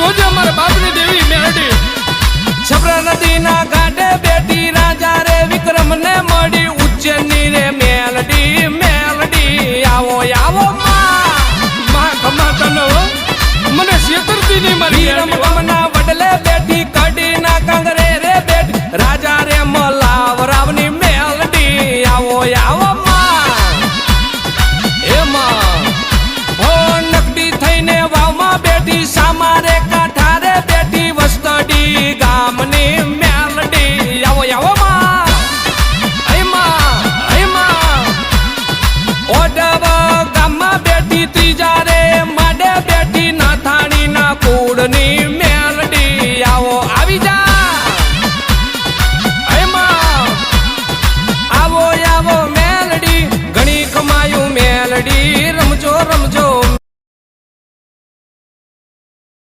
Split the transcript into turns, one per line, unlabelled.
જોજે અમારા બાપની દેવી મેલડી
છપરા નદીના ઘાટે બેઠી રાજા રે વિક્રમ ને મળી ઉજ્જૈનની રે મેલડી મેલડી આવો આવો
માં કમાતા ન હો મને છેતરતી નહીં મારી
રમતમના વડલે બેઠી